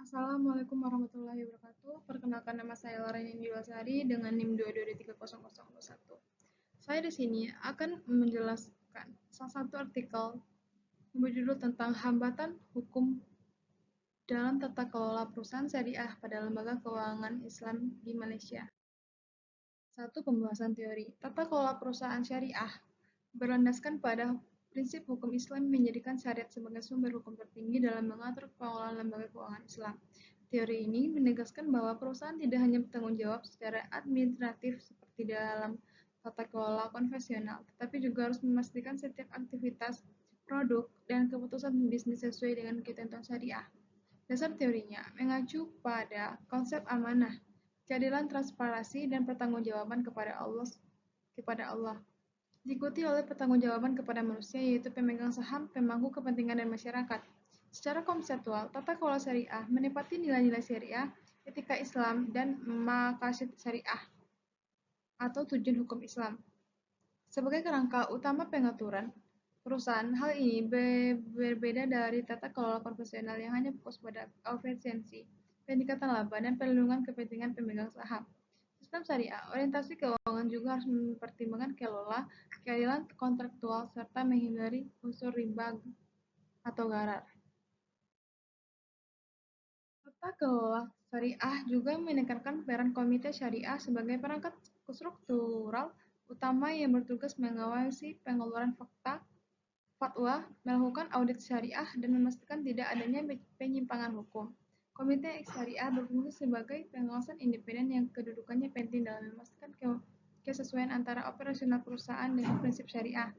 Assalamualaikum warahmatullahi wabarakatuh. Perkenalkan nama saya Laraini Diwasari dengan NIM 2223001. Saya di sini akan menjelaskan salah satu artikel yang berjudul tentang hambatan hukum dalam tata kelola perusahaan syariah pada lembaga keuangan Islam di Malaysia. Satu, pembahasan teori. Tata kelola perusahaan syariah berlandaskan pada prinsip hukum Islam yang menjadikan syariat sebagai sumber hukum tertinggi dalam mengatur pengelolaan lembaga keuangan Islam. Teori ini menegaskan bahwa perusahaan tidak hanya bertanggung jawab secara administratif seperti dalam tata kelola konvensional, tetapi juga harus memastikan setiap aktivitas, produk, dan keputusan bisnis sesuai dengan ketentuan syariah. Dasar teorinya mengacu pada konsep amanah, keadilan, transparansi, dan pertanggungjawaban kepada Allah. Diikuti oleh pertanggungjawaban kepada manusia, yaitu pemegang saham, pemangku kepentingan, dan masyarakat. Secara konseptual, tata kelola syariah menepati nilai-nilai syariah, etika Islam, dan maqasid syariah atau tujuan hukum Islam sebagai kerangka utama pengaturan perusahaan. Hal ini berbeda dari tata kelola konvensional yang hanya fokus pada efisiensi, peningkatan laba, dan perlindungan kepentingan pemegang saham. Sistem syariah, orientasi keuangan juga harus mempertimbangkan keadilan kontraktual, serta menghindari unsur riba atau gharar. Tata kelola syariah juga menekankan peran komite syariah sebagai perangkat struktural utama yang bertugas mengawasi pengeluaran fatwa, melakukan audit syariah, dan memastikan tidak adanya penyimpangan hukum. Komite syariah berfungsi sebagai pengawasan independen yang kedudukannya penting dalam memastikan kesesuaian antara operasional perusahaan dengan prinsip syariah.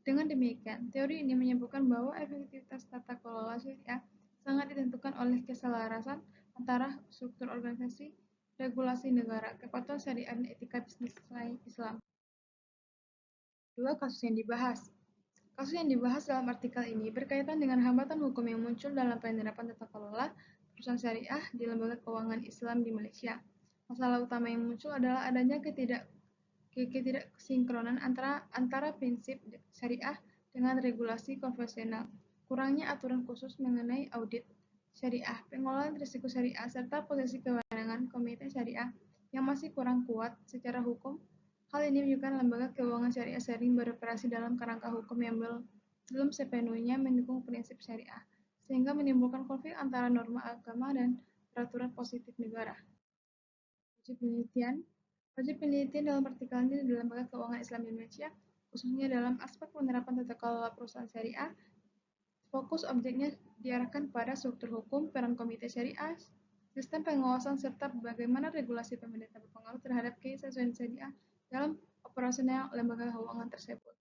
Dengan demikian, teori ini menyebutkan bahwa efektivitas tata kelola syariah sangat ditentukan oleh keselarasan antara struktur organisasi, regulasi negara, kepatuhan syariah, dan etika bisnis Islam. Dua, kasus yang dibahas. Kasus yang dibahas dalam artikel ini berkaitan dengan hambatan hukum yang muncul dalam penerapan tata kelola perusahaan syariah di lembaga keuangan Islam di Malaysia. Masalah utama yang muncul adalah adanya ketidaksinkronan antara prinsip syariah dengan regulasi konvensional, kurangnya aturan khusus mengenai audit syariah, pengelolaan risiko syariah, serta posisi kewenangan komite syariah yang masih kurang kuat secara hukum. Hal ini menunjukkan lembaga keuangan syariah sering beroperasi dalam kerangka hukum yang belum sepenuhnya mendukung prinsip syariah, sehingga menimbulkan konflik antara norma agama dan peraturan positif negara. Wajib penelitian dalam artikel ini di lembaga keuangan Islam di Indonesia, khususnya dalam aspek penerapan tata kelola perusahaan syariah. Fokus objeknya diarahkan pada struktur hukum, peran komite syariah, sistem pengawasan, serta bagaimana regulasi pemerintah berpengaruh terhadap kesesuaian syariah dalam operasional lembaga keuangan tersebut.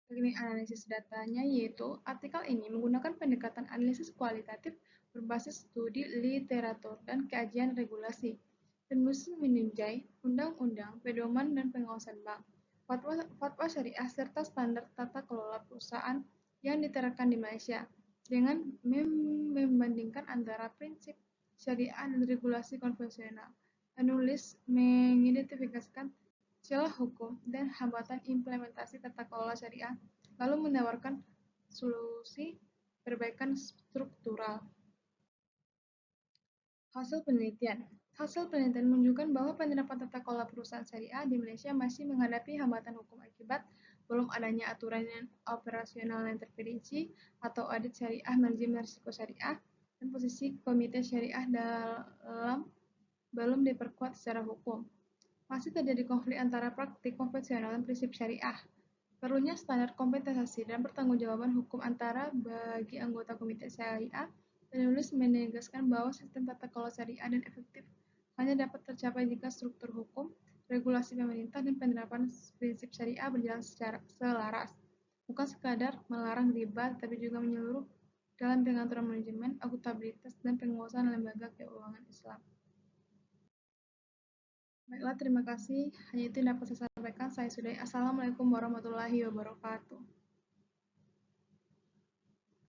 Teknik analisis datanya yaitu artikel ini menggunakan pendekatan analisis kualitatif berbasis studi literatur dan kajian regulasi. Penulis meninjau undang-undang, pedoman, dan pengawasan bank, fatwa syariah, serta standar tata kelola perusahaan yang diterapkan di Malaysia dengan membandingkan antara prinsip syariah dan regulasi konvensional. Penulis mengidentifikasikan celah hukum dan hambatan implementasi tata kelola syariah, lalu menawarkan solusi perbaikan struktural. Hasil penelitian menunjukkan bahwa penerapan tata kelola perusahaan syariah di Malaysia masih menghadapi hambatan hukum akibat belum adanya aturan operasional yang terperinci atau audit syariah, manajemen risiko syariah, dan posisi komite syariah dalam belum diperkuat secara hukum. Masih terjadi konflik antara praktik konvensional dan prinsip syariah. Perlunya standar kompensasi dan pertanggungjawaban hukum antara bagi anggota komite syariah. Penulis menegaskan bahwa sistem tata kelola syariah dan efektif hanya dapat tercapai jika struktur hukum, regulasi pemerintah, dan penerapan prinsip syariah berjalan secara selaras. Bukan sekadar melarang riba, tapi juga menyeluruh dalam pengaturan manajemen, akuntabilitas, dan penguasaan lembaga keuangan Islam. Baiklah, terima kasih. Hanya itu yang dapat saya sampaikan. Saya sudahi. Assalamualaikum warahmatullahi wabarakatuh.